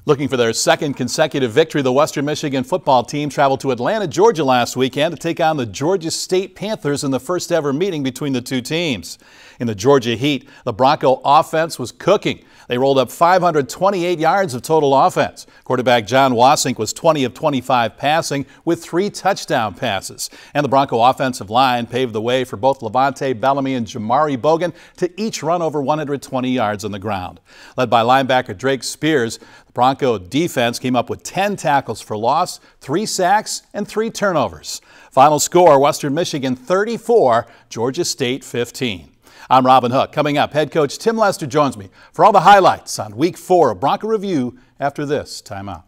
Looking for their second consecutive victory, the Western Michigan football team traveled to Atlanta, Georgia last weekend to take on the Georgia State Panthers in the first ever meeting between the two teams. In the Georgia heat, the Bronco offense was cooking. They rolled up 528 yards of total offense. Quarterback John Wasink was 20 of 25 passing with 3 touchdown passes. And the Bronco offensive line paved the way for both Levante Bellamy and Jamari Bogan to each run over 120 yards on the ground. Led by linebacker Drake Spears, the Bronco defense came up with 10 tackles for loss, 3 sacks, and 3 turnovers. Final score, Western Michigan 34, Georgia State 15. I'm Robin Hook. Coming up, head coach Tim Lester joins me for all the highlights on Week 4 of Bronco Review after this timeout.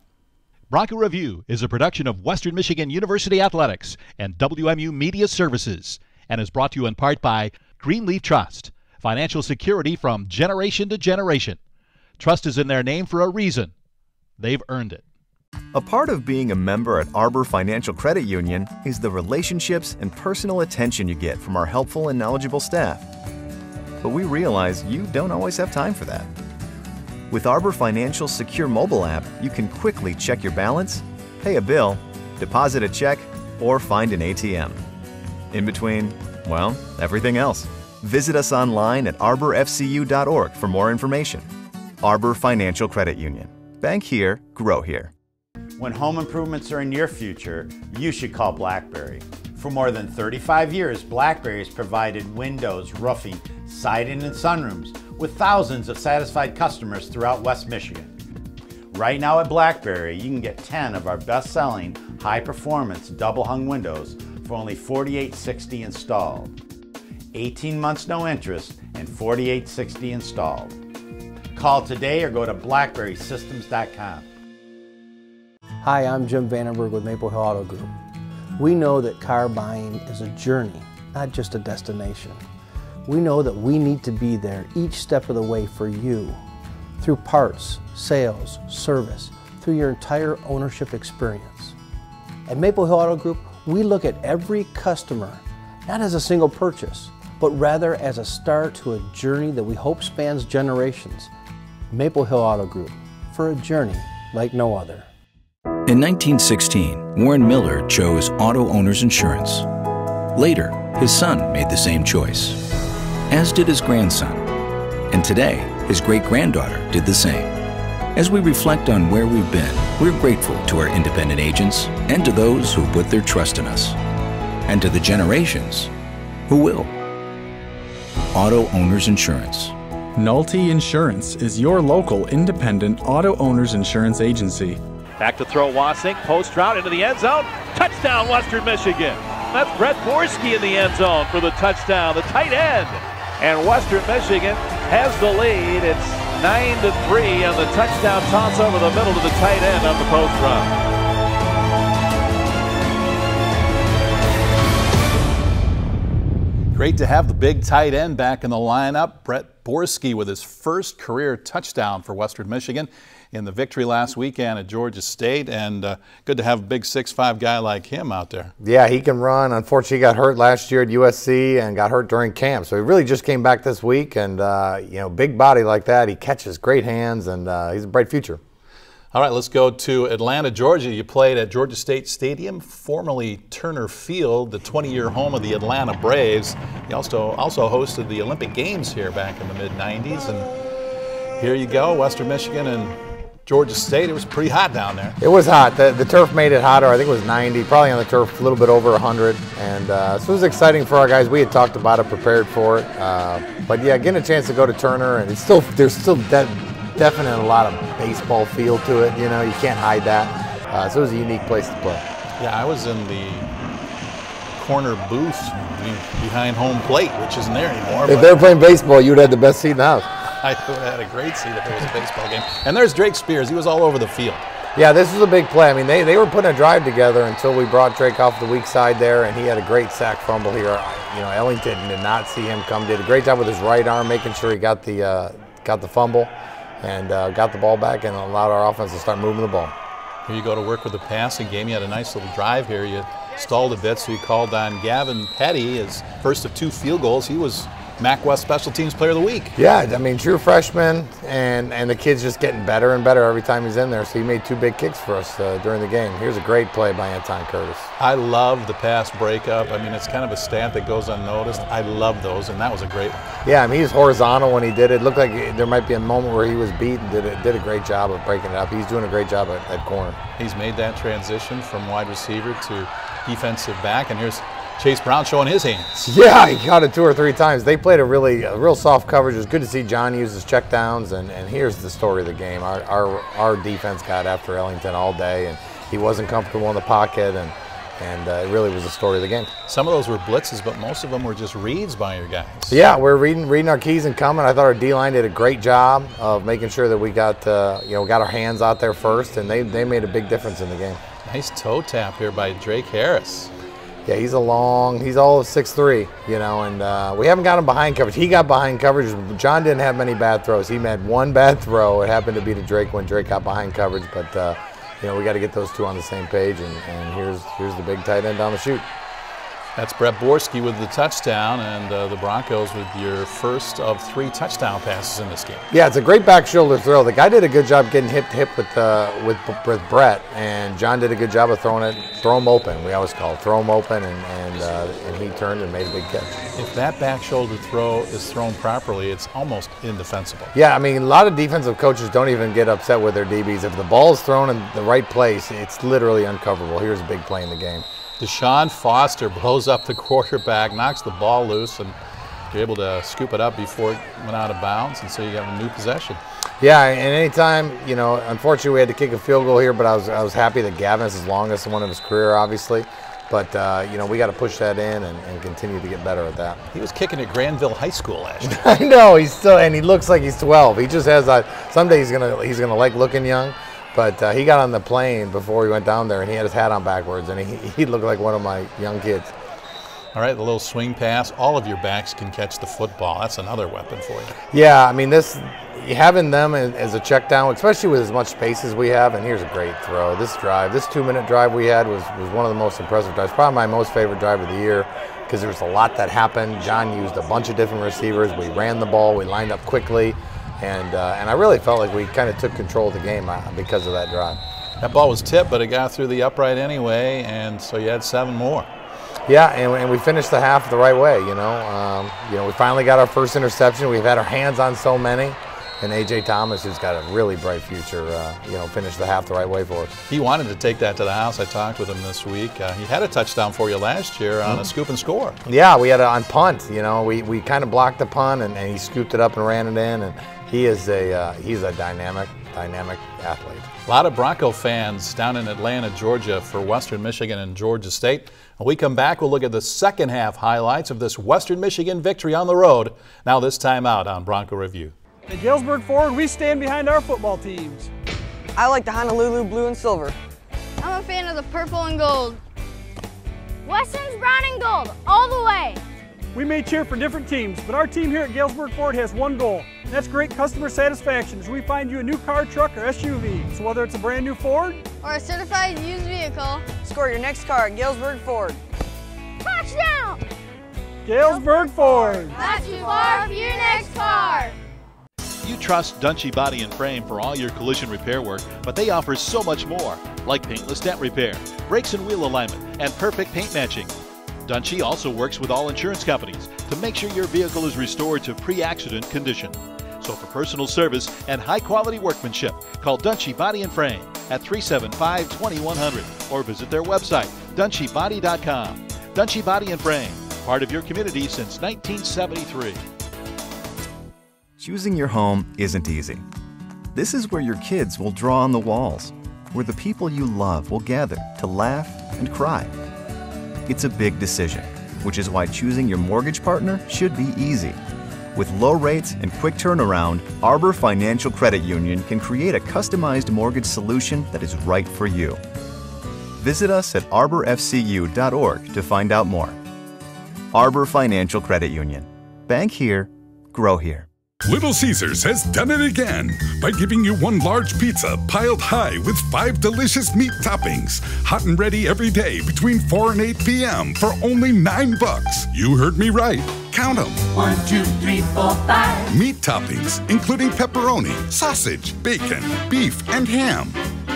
Bronco Review is a production of Western Michigan University Athletics and WMU Media Services and is brought to you in part by Greenleaf Trust, financial security from generation to generation. Trust is in their name for a reason. They've earned it. A part of being a member at Arbor Financial Credit Union is the relationships and personal attention you get from our helpful and knowledgeable staff. But we realize you don't always have time for that. With Arbor Financial's secure mobile app, you can quickly check your balance, pay a bill, deposit a check, or find an ATM. In between, well, everything else. Visit us online at arborfcu.org for more information. Arbor Financial Credit Union. Bank here, grow here. When home improvements are in your future, you should call BlackBerry. For more than 35 years, BlackBerry has provided windows, roofing, siding, and sunrooms with thousands of satisfied customers throughout West Michigan. Right now at BlackBerry, you can get 10 of our best-selling high-performance double-hung windows for only $48.60 installed. 18 months no interest and $48.60 installed. Call today or go to blackberrysystems.com. Hi, I'm Jim Vandenberg with Maple Hill Auto Group. We know that car buying is a journey, not just a destination. We know that we need to be there each step of the way for you, through parts, sales, service, through your entire ownership experience. At Maple Hill Auto Group, we look at every customer not as a single purchase, but rather as a start to a journey that we hope spans generations. Maple Hill Auto Group, for a journey like no other. In 1916, Warren Miller chose auto owner's insurance. Later, his son made the same choice, as did his grandson. And today, his great-granddaughter did the same. As we reflect on where we've been, we're grateful to our independent agents and to those who put their trust in us, and to the generations who will. Auto Owners Insurance. Nolte Insurance is your local independent auto owners insurance agency. Back to throw Wasink, post route into the end zone. Touchdown, Western Michigan. That's Brett Borski in the end zone for the touchdown, the tight end. And Western Michigan has the lead. It's 9-3 on the touchdown toss over the middle to the tight end on the post run. Great to have the big tight end back in the lineup. Brett Borski with his first career touchdown for Western Michigan in the victory last weekend at Georgia State, and good to have a big 6'5" guy like him out there. Yeah, he can run. Unfortunately, he got hurt last year at USC and got hurt during camp, so he really just came back this week, and big body like that, he catches great hands, and he's a bright future. All right, let's go to Atlanta, Georgia. You played at Georgia State Stadium, formerly Turner Field, the 20-year home of the Atlanta Braves. You also hosted the Olympic Games here back in the mid-'90s, and here you go, Western Michigan and Georgia State. It was pretty hot down there. It was hot. The turf made it hotter. I think it was 90, probably on the turf a little bit over 100. And so it was exciting for our guys. We had talked about it, prepared for it. But yeah, getting a chance to go to Turner, and there's still definite a lot of baseball feel to it. You can't hide that. So it was a unique place to play. Yeah, I was in the corner booth behind home plate, which isn't there anymore. If they were playing baseball, you'd have the best seat in the house. I would have had a great seat if it was a baseball game. And there's Drake Spears. He was all over the field. Yeah, this was a big play. I mean, they were putting a drive together until we brought Drake off the weak side there, and he had a great sack fumble here. Ellington did not see him come. Did a great job with his right arm, making sure he got the fumble and got the ball back and allowed our offense to start moving the ball. Here you go to work with the passing game. You had a nice little drive here. You stalled a bit, so you called on Gavin Petty, his first of 2 field goals. He was MAC West Special Teams Player of the Week. Yeah, I mean, true freshman, and the kid's just getting better and better every time he's in there. So he made 2 big kicks for us during the game. Here's a great play by Anton Curtis. I love the pass breakup. I mean, it's kind of a stat that goes unnoticed. I love those, and that was a great one. Yeah, I mean, he was horizontal when he did it. It looked like there might be a moment where he was beat and did a great job of breaking it up. He's doing a great job at corner. He's made that transition from wide receiver to defensive back, and here's Chase Brown showing his hands. Yeah, he got it 2 or 3 times. They played a real soft coverage. It was good to see John use his checkdowns, and here's the story of the game. Our defense got after Ellington all day, and he wasn't comfortable in the pocket, and it really was the story of the game. Some of those were blitzes, but most of them were just reads by your guys. Yeah, we're reading our keys and coming. I thought our D-line did a great job of making sure that we got got our hands out there first, and they made a big difference in the game. Nice toe tap here by Drake Harris. Yeah, he's all of 6'3", and we haven't got him behind coverage. He got behind coverage. John didn't have many bad throws. He had 1 bad throw. It happened to be to Drake when Drake got behind coverage, but we got to get those 2 on the same page, and here's the big tight end down the chute. That's Brett Borski with the touchdown, and the Broncos with your first of 3 touchdown passes in this game. Yeah, it's a great back shoulder throw. The guy did a good job getting hip to hip with Brett, and John did a good job of throw him open. We always call it throw him open, and he turned and made a big catch. If that back shoulder throw is thrown properly, it's almost indefensible. Yeah, I mean, a lot of defensive coaches don't even get upset with their DBs. If the ball is thrown in the right place, it's literally uncoverable. Here's a big play in the game. Deshaun Foster blows up the quarterback, knocks the ball loose, and you're able to scoop it up before it went out of bounds, and so you got a new possession. Yeah, and anytime, unfortunately we had to kick a field goal here, but I was happy that Gavin's his longest one of his career, obviously. But, we got to push that in and continue to get better at that. He was kicking at Granville High School last year. I know, and he looks like he's 12. He just has someday he's gonna like looking young. But he got on the plane before he went down there, and he had his hat on backwards, and he looked like one of my young kids. All right, the little swing pass. All of your backs can catch the football. That's another weapon for you. Yeah, I mean, having them as a check down, especially with as much space as we have, and here's a great throw. This 2-minute drive we had was one of the most impressive drives, probably my most favorite drive of the year, because there was a lot that happened. John used a bunch of different receivers. We ran the ball. We lined up quickly. And I really felt like we kind of took control of the game because of that drive. That ball was tipped, but it got through the upright anyway, and so you had 7 more. Yeah, and we finished the half the right way. We finally got our first interception. We've had our hands on so many, and A.J. Thomas, who's got a really bright future, finished the half the right way for us. He wanted to take that to the house. I talked with him this week. He had a touchdown for you last year on a scoop and score. Yeah, we had it on punt. We kind of blocked the punt, and he scooped it up and ran it in, and he's a dynamic athlete. A lot of Bronco fans down in Atlanta, Georgia for Western Michigan and Georgia State. When we come back, we'll look at the second half highlights of this Western Michigan victory on the road. Now this time out on Bronco Review. At Galesburg Ford, we stand behind our football teams. I like the Honolulu blue and silver. I'm a fan of the purple and gold. Western's brown and gold, all the way. We may cheer for different teams, but our team here at Galesburg Ford has one goal, and that's great customer satisfaction as we find you a new car, truck, or SUV. So whether it's a brand new Ford or a certified used vehicle, score your next car at Galesburg Ford. Touchdown! Galesburg Ford. Not too far for your next car. You trust Dunchie Body and Frame for all your collision repair work, but they offer so much more, like paintless dent repair, brakes and wheel alignment, and perfect paint matching. Dunchie also works with all insurance companies to make sure your vehicle is restored to pre-accident condition. So for personal service and high-quality workmanship, call Dunchie Body and Frame at 375-2100 or visit their website, dunchiebody.com. Dunchie Body and Frame, part of your community since 1973. Choosing your home isn't easy. This is where your kids will draw on the walls, where the people you love will gather to laugh and cry. It's a big decision, which is why choosing your mortgage partner should be easy. With low rates and quick turnaround, Arbor Financial Credit Union can create a customized mortgage solution that is right for you. Visit us at arborfcu.org to find out more. Arbor Financial Credit Union. Bank here, grow here. Little Caesars has done it again by giving you one large pizza piled high with 5 delicious meat toppings. Hot and ready every day between 4 and 8 p.m. for only $9. You heard me right. Count them. 1, 2, 3, 4, 5. Meat toppings, including pepperoni, sausage, bacon, beef, and ham.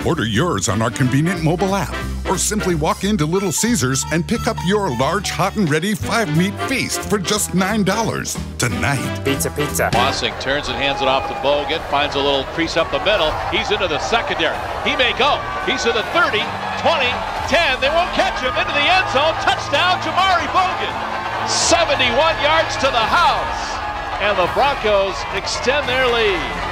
Order yours on our convenient mobile app, or simply walk into Little Caesars and pick up your large, hot and ready 5-meat feast for just $9 tonight. Pizza, pizza. Bossing turns and hands it off to Bogan, finds a little crease up the middle. He's into the secondary. He may go. He's to the 30, 20, 10. They won't catch him. Into the end zone. Touchdown, Jamari Bogan. 71 yards to the house. And the Broncos extend their lead.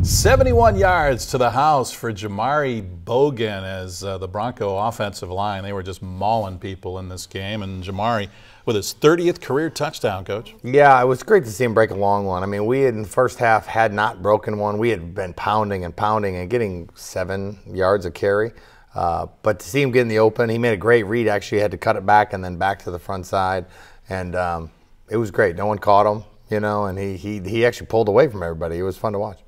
71 yards to the house for Jamari Bogan as the Bronco offensive line. They were just mauling people in this game. And Jamari with his 30th career touchdown, Coach. Yeah, it was great to see him break a long one. I mean, we had in the first half had not broken one. We had been pounding and pounding and getting 7 yards a carry. But to see him get in the open, he made a great read. Actually, had to cut it back and then back to the front side. And it was great. No one caught him, you know, and he actually pulled away from everybody. It was fun to watch.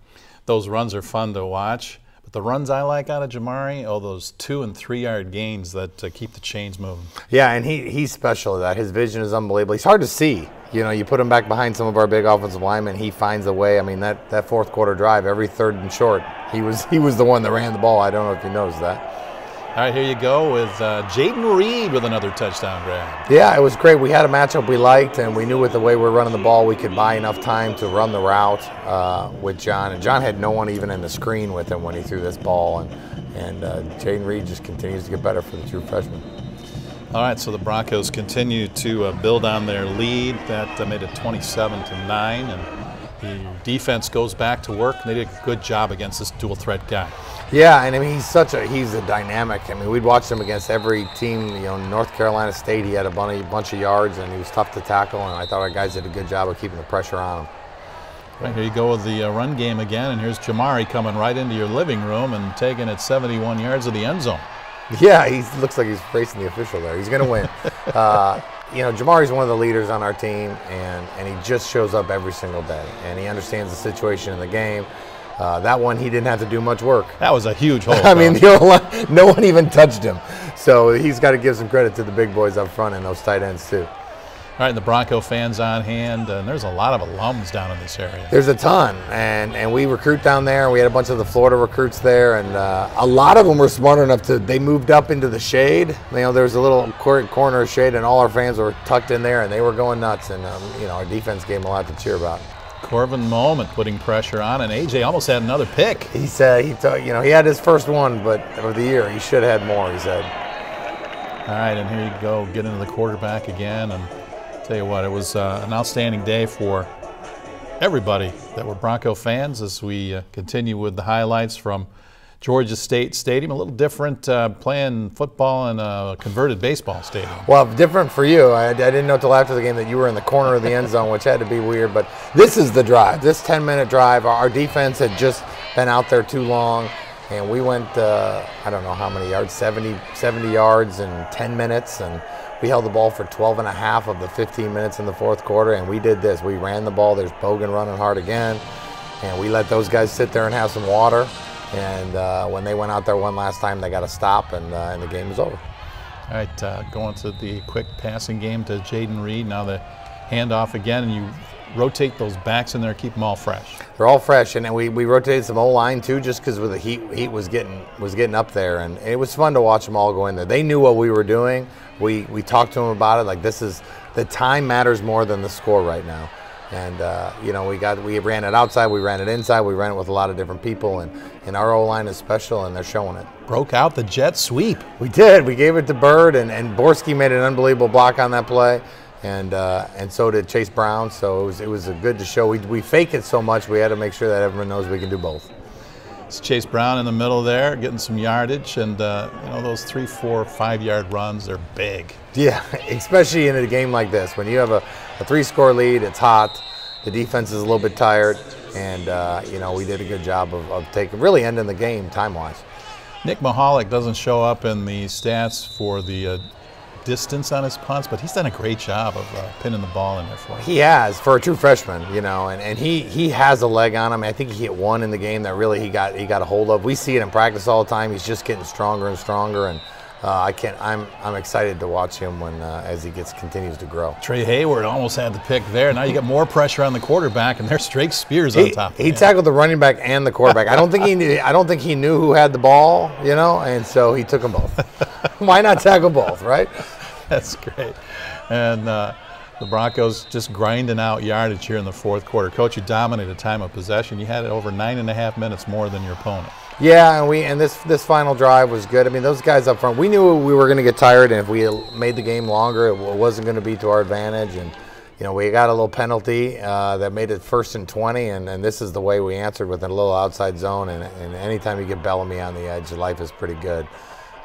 Those runs are fun to watch, but the runs I like out of Jamari, those 2- and 3-yard gains that keep the chains moving. Yeah, and he's special at that. His vision is unbelievable. He's hard to see. You know, you put him back behind some of our big offensive linemen, he finds a way. I mean, that fourth quarter drive, every 3rd and short, he was the one that ran the ball. I don't know if you noticed that. All right, here you go with Jaden Reed with another touchdown grab. Yeah, it was great. We had a matchup we liked, and we knew with the way we're running the ball, we could buy enough time to run the route with John. And John had no one even in the screen with him when he threw this ball. And Jaden Reed just continues to get better for the true freshman. All right, so the Broncos continue to build on their lead. That made it 27-9, and the defense goes back to work. They did a good job against this dual threat guy. Yeah, and I mean he's a dynamic. I mean we'd watch him against every team. You know, North Carolina State, he had a bunch of yards and he was tough to tackle. And I thought our guys did a good job of keeping the pressure on him. Right, here you go with the run game again, and here's Jamari coming right into your living room and taking it 71 yards of the end zone. Yeah, he looks like he's facing the official there. He's going to win. You know, Jamari's one of the leaders on our team, and he just shows up every single day, and he understands the situation in the game. That one, he didn't have to do much work. That was a huge hole. I mean, no one even touched him. So he's got to give some credit to the big boys up front and those tight ends, too. All right, the Bronco fans on hand, and there's a lot of alums down in this area. There's a ton, and we recruit down there. We had a bunch of the Florida recruits there, and a lot of them were smart enough they moved up into the shade. You know, there was a little corner of shade, and all our fans were tucked in there, and they were going nuts, and you know, our defense gave them a lot to cheer about. Corbin Moment putting pressure on, and AJ almost had another pick. He said, you know, he had his first one, but of the year, he should have had more, he said. All right, and here you go, get into the quarterback again, and tell you what, it was an outstanding day for everybody that were Bronco fans as we continue with the highlights from Georgia State Stadium. A little different playing football in a converted baseball stadium. Well, different for you. I didn't know until after the game that you were in the corner of the end zone, which had to be weird. But this is the drive, this 10-minute drive. Our defense had just been out there too long, and we went, I don't know how many yards, 70 yards in 10 minutes. And we held the ball for 12 and a half of the 15 minutes in the fourth quarter, and we did this. We ran the ball. There's Bogan running hard again, and we let those guys sit there and have some water. And when they went out there one last time, they got a stop, and the game was over. All right, going to the quick passing game to Jaden Reed. Now the handoff again, and you rotate those backs in there, keep them all fresh. They're all fresh, and then we rotated some O-line too, just because with the heat was getting up there, and it was fun to watch them all go in there. They knew what we were doing. We talked to them about it. Like, this is the time matters more than the score right now. And you know, we ran it outside, we ran it inside, we ran it with a lot of different people, and our O-line is special, and they're showing it. Broke out the jet sweep. We did. We gave it to Bird, and Borski made an unbelievable block on that play. And so did Chase Brown. So it was a good to show. We fake it so much, we had to make sure that everyone knows we can do both. It's Chase Brown in the middle there, getting some yardage, and you know, those 3, 4, 5-yard runs, they're big. Yeah, especially in a game like this when you have a 3-score lead. It's hot. The defense is a little bit tired, and you know, we did a good job of really ending the game time-wise. Nick Mahalik doesn't show up in the stats for the distance on his punts, but he's done a great job of pinning the ball in there for him. He has, for a true freshman, you know, and he has a leg on him. I think he hit one in the game that really he got a hold of. We see it in practice all the time. He's just getting stronger and stronger, and I'm excited to watch him when as he continues to grow. Trey Hayward almost had the pick there. Now you got more pressure on the quarterback, and there's Drake Spears on top. He tackled the running back and the quarterback. I don't think he knew who had the ball, you know, and so he took them both. Why not tackle both, right? That's great. And the Broncos just grinding out yardage here in the fourth quarter. Coach, you dominated time of possession. You had it over 9.5 minutes more than your opponent. Yeah, and this final drive was good. I mean, those guys up front, we knew we were going to get tired, and if we made the game longer, it wasn't going to be to our advantage. And you know, we got a little penalty that made it 1st and 20, and this is the way we answered with a little outside zone. And anytime you get Bellamy on the edge, life is pretty good.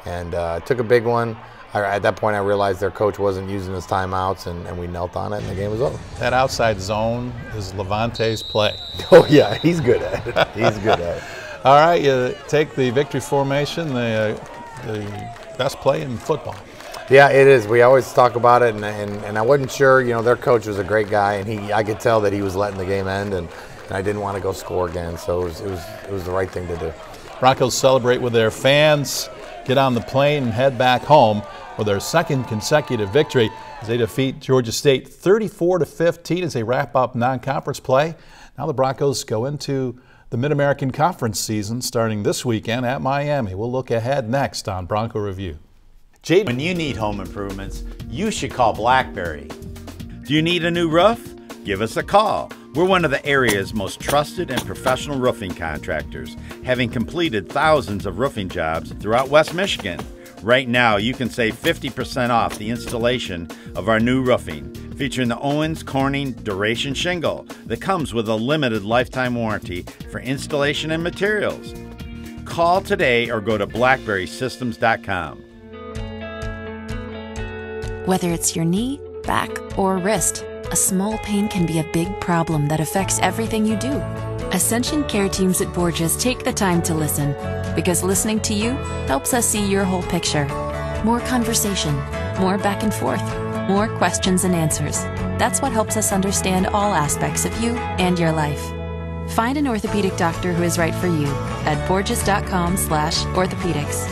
And took a big one. At that point, I realized their coach wasn't using his timeouts, and we knelt on it, and the game was over. That outside zone is Levante's play. Oh, yeah, he's good at it. He's good at it. All right, you take the victory formation, the best play in football. Yeah, it is. We always talk about it, and I wasn't sure. You know, their coach was a great guy, and I could tell that he was letting the game end, and I didn't want to go score again, so it was the right thing to do. Broncos celebrate with their fans, get on the plane, and head back home with their second consecutive victory as they defeat Georgia State 34-15 as they wrap up non-conference play. Now the Broncos go into the Mid-American Conference season starting this weekend at Miami. We'll look ahead next on Bronco Review. Jade, when you need home improvements, you should call Blackberry. Do you need a new roof? Give us a call. We're one of the area's most trusted and professional roofing contractors, having completed thousands of roofing jobs throughout West Michigan. Right now, you can save 50% off the installation of our new roofing, featuring the Owens Corning Duration Shingle that comes with a limited lifetime warranty for installation and materials. Call today or go to blackberrysystems.com. Whether it's your knee, back, or wrist, a small pain can be a big problem that affects everything you do. Ascension Care Teams at Borges take the time to listen, because listening to you helps us see your whole picture. More conversation, more back and forth, more questions and answers. That's what helps us understand all aspects of you and your life. Find an orthopedic doctor who is right for you at borges.com/orthopedics.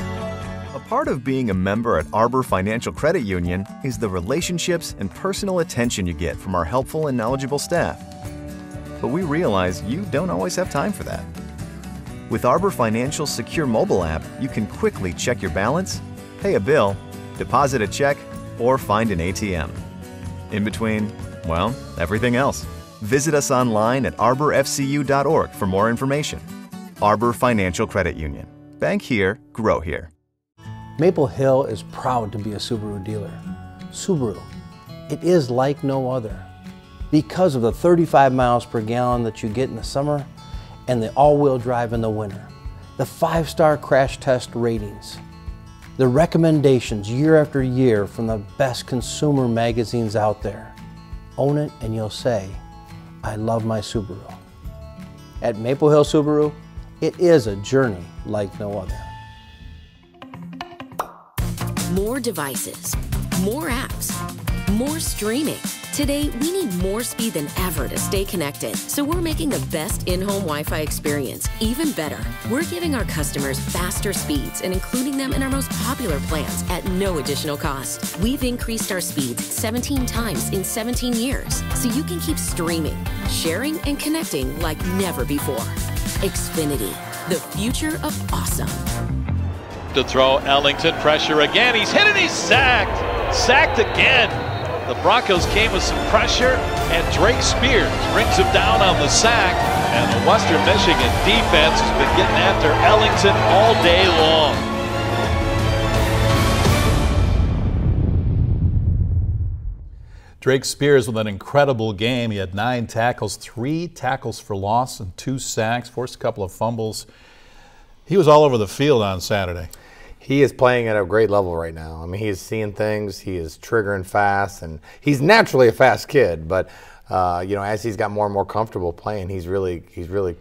A part of being a member at Arbor Financial Credit Union is the relationships and personal attention you get from our helpful and knowledgeable staff. But we realize you don't always have time for that. With Arbor Financial's secure mobile app, you can quickly check your balance, pay a bill, deposit a check, or find an ATM. In between, well, everything else. Visit us online at arborfcu.org for more information. Arbor Financial Credit Union. Bank here, grow here. Maple Hill is proud to be a Subaru dealer. Subaru, it is like no other. Because of the 35 miles per gallon that you get in the summer and the all-wheel drive in the winter, the 5-star crash test ratings, the recommendations year after year from the best consumer magazines out there. Own it and you'll say, I love my Subaru. At Maple Hill Subaru, it is a journey like no other. More devices, more apps, more streaming. Today, we need more speed than ever to stay connected, so we're making the best in-home Wi-Fi experience even better. We're giving our customers faster speeds and including them in our most popular plans at no additional cost. We've increased our speeds 17 times in 17 years, so you can keep streaming, sharing, and connecting like never before. Xfinity, the future of awesome. To throw, Ellington, pressure again. He's hit and he's sacked. Sacked again. The Broncos came with some pressure, and Drake Spears brings him down on the sack. And the Western Michigan defense has been getting after Ellington all day long. Drake Spears with an incredible game. He had 9 tackles, 3 tackles for loss, and 2 sacks, forced a couple of fumbles. He was all over the field on Saturday. He is playing at a great level right now. I mean, he is seeing things. He is triggering fast, and he's naturally a fast kid. But you know, as he's got more and more comfortable playing, he's really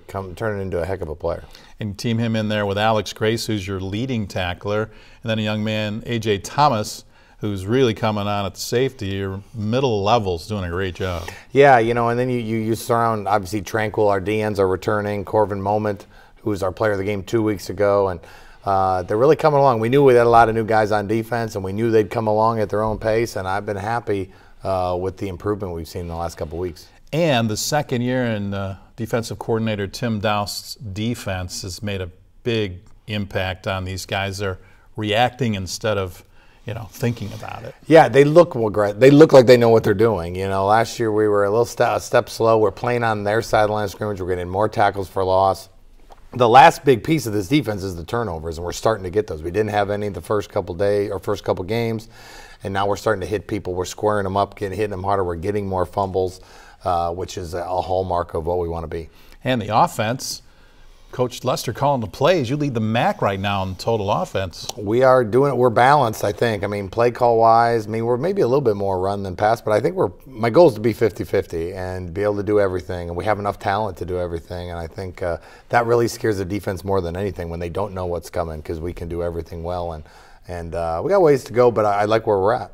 turning into a heck of a player. And team him in there with Alex Grace, who's your leading tackler, and then a young man, A.J. Thomas, who's really coming on at safety. Your middle level's doing a great job. Yeah, you know, and then you surround, obviously, Tranquil, our DNs are returning, Corvin Moment, who was our player of the game 2 weeks ago, and they're really coming along. We knew we had a lot of new guys on defense, and we knew they'd come along at their own pace, and I've been happy with the improvement we've seen in the last couple of weeks. And the second year in defensive coordinator Tim Dowst's defense has made a big impact on these guys. They're reacting instead of, you know, thinking about it. Yeah, they look great. They look like they know what they're doing. You know, last year we were a little step slow. We're playing on their sideline of scrimmage. We're getting more tackles for loss. The last big piece of this defense is the turnovers, and we're starting to get those. We didn't have any the first couple days or first couple games, and now we're starting to hit people. We're squaring them up, hitting them harder. We're getting more fumbles, which is a hallmark of what we want to be. And the offense, Coach Lester calling the plays. You lead the MAC right now in total offense. We are doing it. We're balanced, I think. I mean, play call wise, I mean, we're maybe a little bit more run than pass, but I think my goal is to be 50-50 and be able to do everything. And we have enough talent to do everything. And I think that really scares the defense more than anything when they don't know what's coming, because we can do everything well. And we got ways to go, but I like where we're at.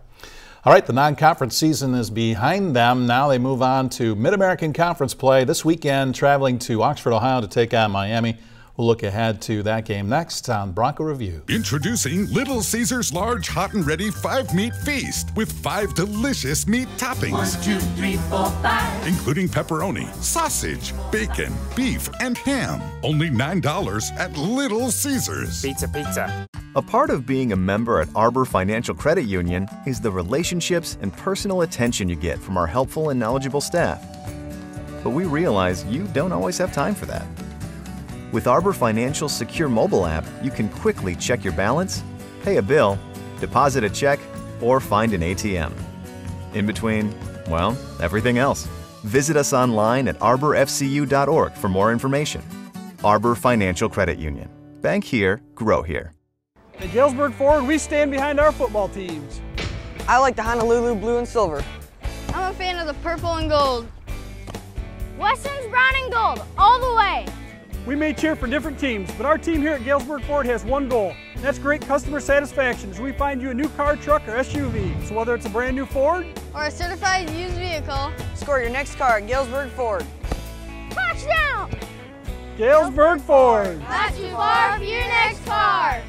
All right, the non-conference season is behind them. Now they move on to Mid-American Conference play this weekend, traveling to Oxford, Ohio to take on Miami. We'll look ahead to that game next on Bronco Review. Introducing Little Caesars Large Hot and Ready 5-Meat Feast with 5 delicious meat toppings. 1, 2, 3, 4, 5. Including pepperoni, sausage, bacon, beef, and ham. Only $9 at Little Caesars. Pizza. A part of being a member at Arbor Financial Credit Union is the relationships and personal attention you get from our helpful and knowledgeable staff. But we realize you don't always have time for that. With Arbor Financial's secure mobile app, you can quickly check your balance, pay a bill, deposit a check, or find an ATM. In between, well, everything else. Visit us online at arborfcu.org for more information. Arbor Financial Credit Union. Bank here, grow here. At Galesburg Ford, we stand behind our football teams. I like the Honolulu blue and silver. I'm a fan of the purple and gold. Weston's brown and gold, all the way. We may cheer for different teams, but our team here at Galesburg Ford has one goal, and that's great customer satisfaction as we find you a new car, truck, or SUV. So whether it's a brand new Ford or a certified used vehicle, score your next car at Galesburg Ford. Touchdown! Galesburg Ford. Not too far for your next car.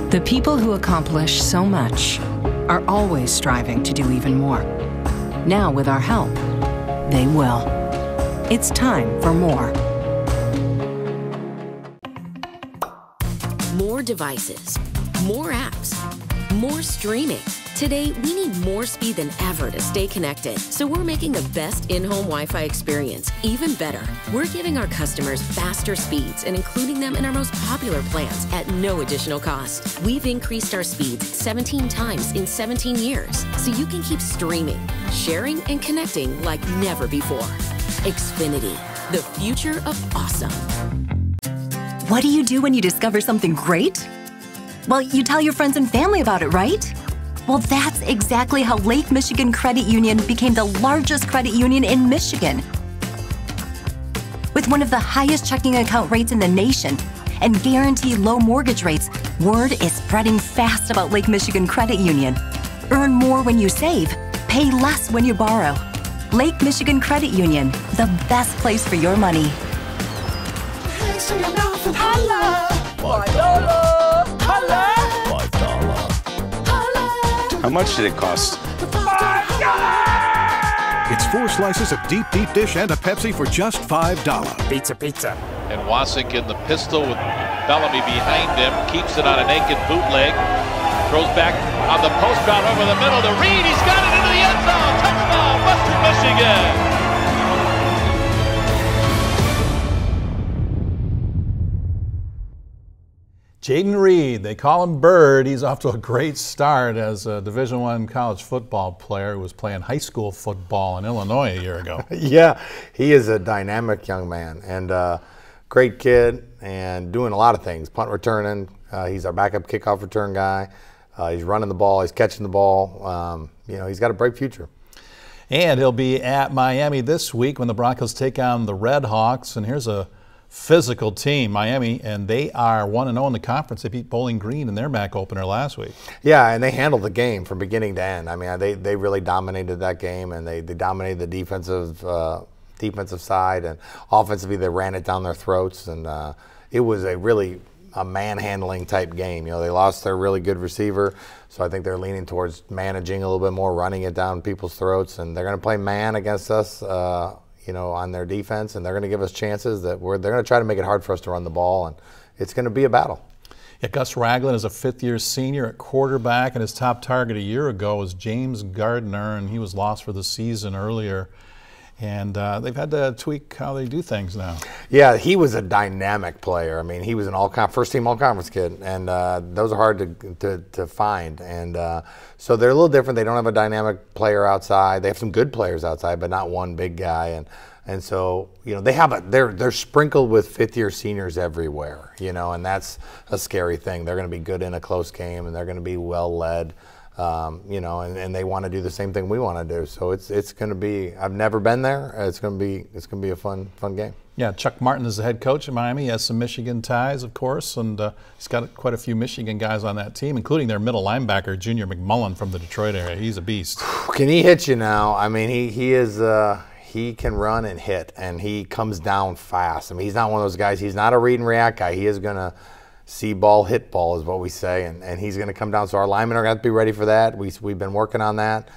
The people who accomplish so much are always striving to do even more. Now, with our help, they will. It's time for more. More devices, more apps, more streaming. Today, we need more speed than ever to stay connected, so we're making the best in-home Wi-Fi experience even better. We're giving our customers faster speeds and including them in our most popular plans at no additional cost. We've increased our speeds 17 times in 17 years, so you can keep streaming, sharing, and connecting like never before. Xfinity, the future of awesome. What do you do when you discover something great? Well, you tell your friends and family about it, right? Well, that's exactly how Lake Michigan Credit Union became the largest credit union in Michigan. With one of the highest checking account rates in the nation and guaranteed low mortgage rates, word is spreading fast about Lake Michigan Credit Union. Earn more when you save, pay less when you borrow. Lake Michigan Credit Union, the best place for your money. How much did it cost? It's 4 slices of deep dish and a Pepsi for just $5. Pizza. And Wasik in the pistol with Bellamy behind him. Keeps it on a naked bootleg. Throws back on the post route over the middle to Reed. He's got it into the end zone. Touchdown, Western Michigan. Jaden Reed, they call him Bird. He's off to a great start as a Division I college football player who was playing high school football in Illinois a year ago. Yeah, he is a dynamic young man and great kid and doing a lot of things, punt returning, He's our backup kickoff return guy. He's running the ball. He's catching the ball. He's got a bright future. And he'll be at Miami this week when the Broncos take on the Red Hawks. And here's a physical team, Miami, and they are 1-0 in the conference. They beat Bowling Green in their MAC opener last week. Yeah, and they handled the game from beginning to end. I mean, they really dominated that game, and they dominated the defensive side, and offensively they ran it down their throats, and it was a manhandling type game. They lost their really good receiver, so I think they're leaning towards managing a little bit more, running it down people's throats, and they're going to play man against us. On their defense, and they're going to give us chances that they're going to try to make it hard for us to run the ball, and it's going to be a battle. Yeah, Gus Ragland is a fifth-year senior at quarterback, and his top target a year ago was James Gardner, and he was lost for the season earlier. And they've had to tweak how they do things now. Yeah, he was a dynamic player. I mean, he was an first-team all-conference kid, and those are hard to find. And so they're a little different. They don't have a dynamic player outside. They have some good players outside, but not one big guy. And so they're sprinkled with fifth-year seniors everywhere. And that's a scary thing. They're going to be good in a close game, and they're going to be well led. And they want to do the same thing we want to do. So it's going to be. I've never been there. It's going to be a fun game. Yeah, Chuck Martin is the head coach at Miami. He has some Michigan ties, of course, and he's got quite a few Michigan guys on that team, including their middle linebacker, Junior McMullen from the Detroit area. He's a beast. Can he hit you now? I mean, he is. He can run and hit, and he comes down fast. I mean, he's not one of those guys. He's not a read and react guy. He is going to see ball, hit ball is what we say, and he's going to come down. So our linemen are going to have to be ready for that. We've been working on that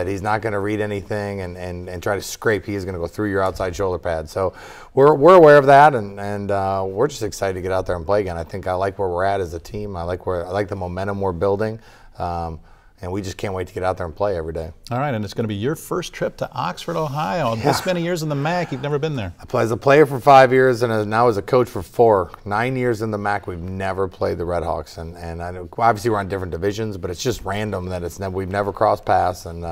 he's not going to read anything and try to scrape. He is going to go through your outside shoulder pad. So we're aware of that, and we're just excited to get out there and play again. I think I like where we're at as a team. I like the momentum we're building. And we just can't wait to get out there and play every day. All right, and it's going to be your first trip to Oxford, Ohio. Yeah. This many years in the MAC, you've never been there. I played as a player for 5 years, and now as a coach for 4. 9 years in the MAC, we've never played the Red Hawks. And I know, obviously we're on different divisions, but it's just random that we've never crossed paths. And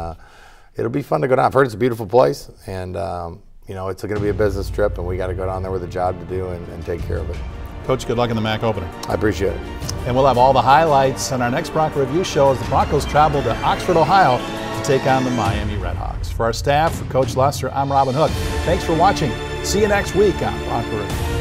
it'll be fun to go down. I've heard it's a beautiful place, and it's going to be a business trip, and we got to go down there with a job to do and take care of it. Coach, good luck in the MAC opener. I appreciate it. And we'll have all the highlights on our next Bronco Review show as the Broncos travel to Oxford, Ohio to take on the Miami Red Hawks. For our staff, for Coach Lester, I'm Robin Hook. Thanks for watching. See you next week on Bronco Review.